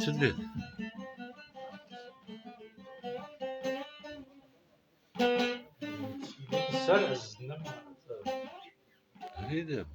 شديد سرز نما هيدا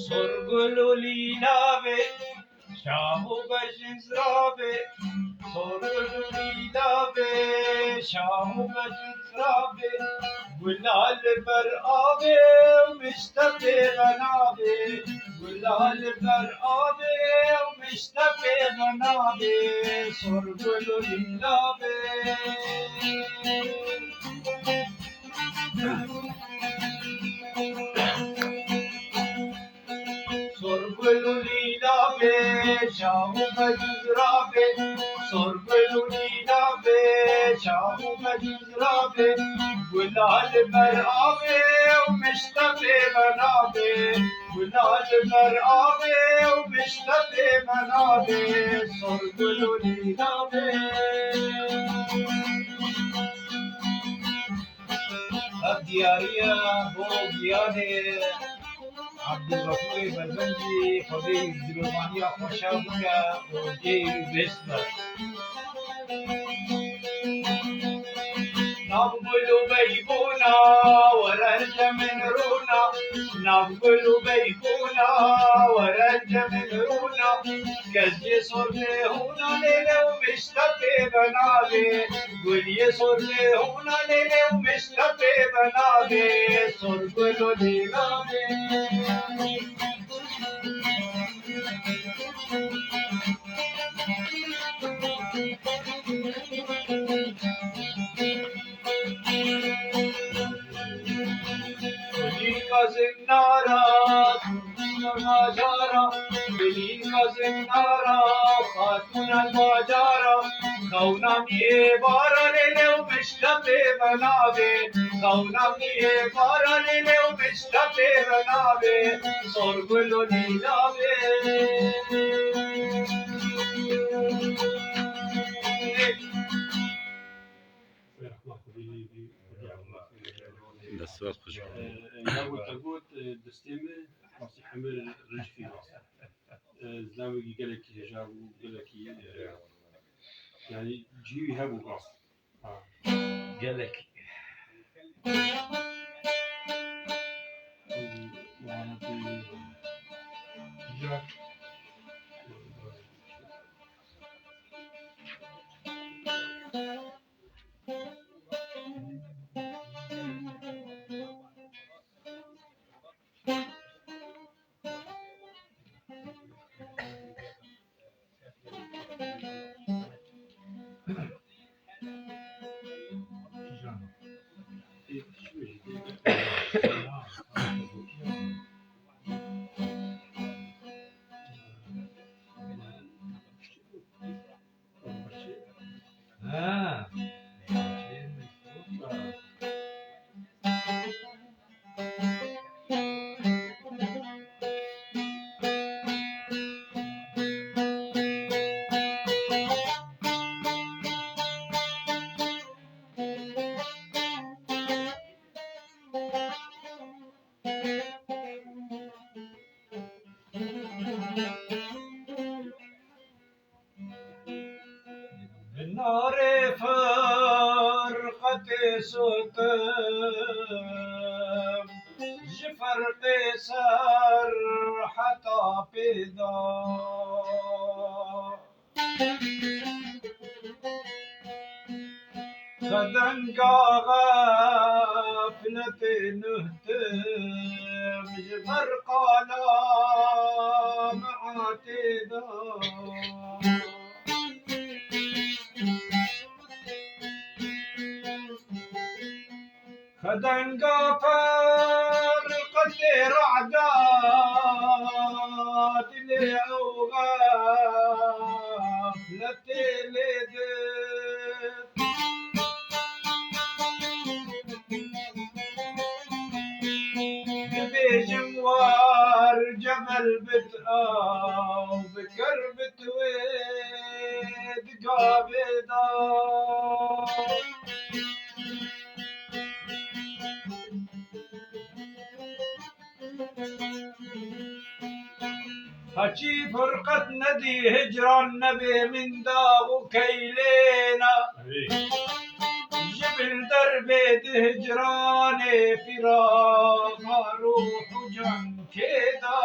sorgulu lilave shamu bajizrabe sorgulu lilave shamu bajizrabe gulal bar abe mishtabe banabe gulal bar abe mishtabe banabe sorgulu lilave sorgulu lilave shamu bajizrabe sorgulu lilave shamu bajizrabe gulal bar abe mishtabe banabe gulal bar abe mishtabe banabe sorgulu lilave Diaria ho diare Abdulgafur Barzanji Khode Dilmania Khoshabka Oje Vesna Nabulu Baybuna Waranja min Runa Nabulu Baybuna Waranja min Runa Gazye Sorne Huna Lele Mishtabe Banabe Gulye Sorne Huna Lele Mishtabe Banabe Sorgulu Dilave Bilin ka zinnara, majara, bilin ka zinnara, khatun majara, kaunam ye bara lele mishtabe banabe, kaunam ye bara lele mishtabe banabe, sorgulu lilave. بس واقف شوي لو تقول دستيمه راسي حمل رج في راسي زلامي قالك هجاب وقالك يعني جيبي هابو راسي قالك وانا في النار فرقت ستم جفر قيصر حتى بيضا خدنقا غفلة نهتم جفر قالا معاتدا خدنقا فرقت رعدا جموار جمل بتقاو بكر بتويد قابضا هجي فرقة ندي هجرة النبي من داغ كيلينا جبل دربي هجراني فراق روح جن كدا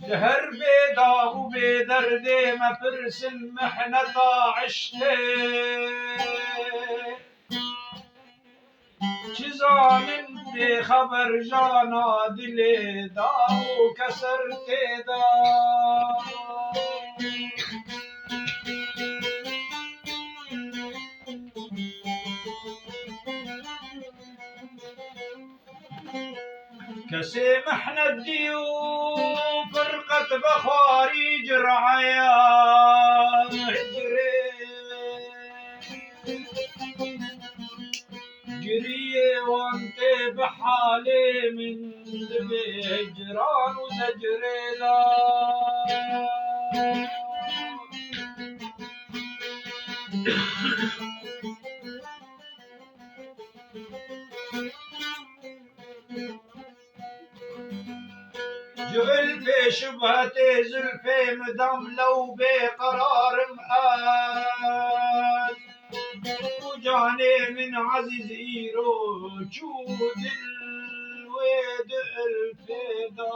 جهر بيداغ وبيدردي ما فرسن محنة عشتي چیزانن به خبر جانا دل داو کسرت دا کسی محنت دیو فرقت بخاری جرعیا جريه وانت بحالي من دبي هجران وزجري لا جبل في شبهتي زلفي مدام لو بقرار مآل وجاني من عزيز إيرو جود الويد الفدا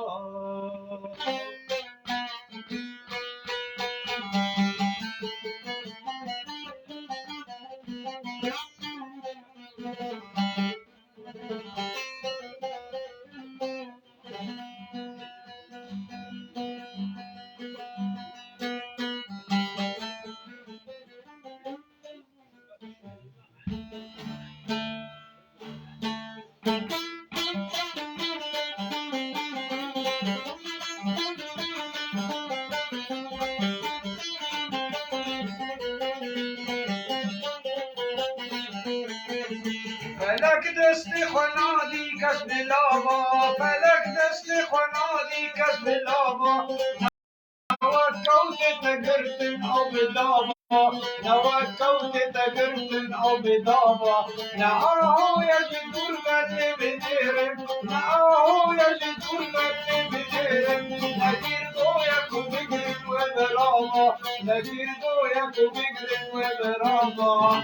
فلك دست خنادی کس بلابا فلک دست خنادی کس بلابا نوکوت تگرتن او بدابا نوکوت تگرتن او بدابا نعاهو یجدور بدل بدیرم نعاهو یجدور بدل بدیرم نگیر دویکو بگرم و برابا نگیر دویکو بگرم و برابا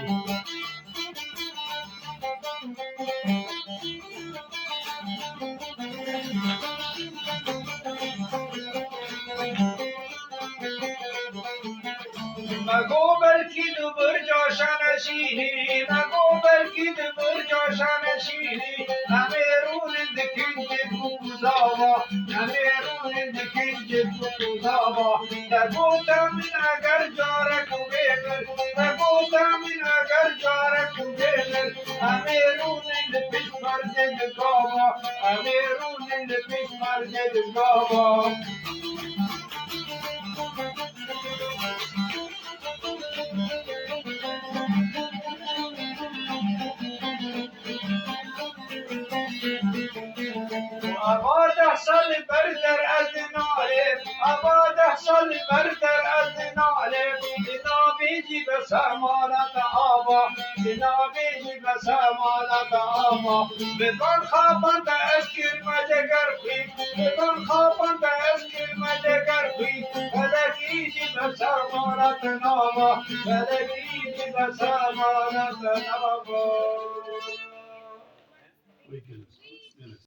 مگو بلکی دبر جاشن شیری مگو بلکی دبر جاشن شیری نمیرون دکنج بوزاوا نمیرون دکنج بوزاوا نگوتا من اگر جارک بیمر نگوتا من اگر جارک بیمر نمیرون دپیش مرد گاوا نمیرون دپیش مرد گاوا آباد سال بردر ادناله آباد سال بردر ادناله دینا بیجی بسمانت آبا دینا بیجی بسمانت آبا بدان خوابان تا اسکر مجگر خوی بدان خوابان تا اسکر مجگر خوی فلکیجی بسمانت نابا فلکیجی بسمانت نابا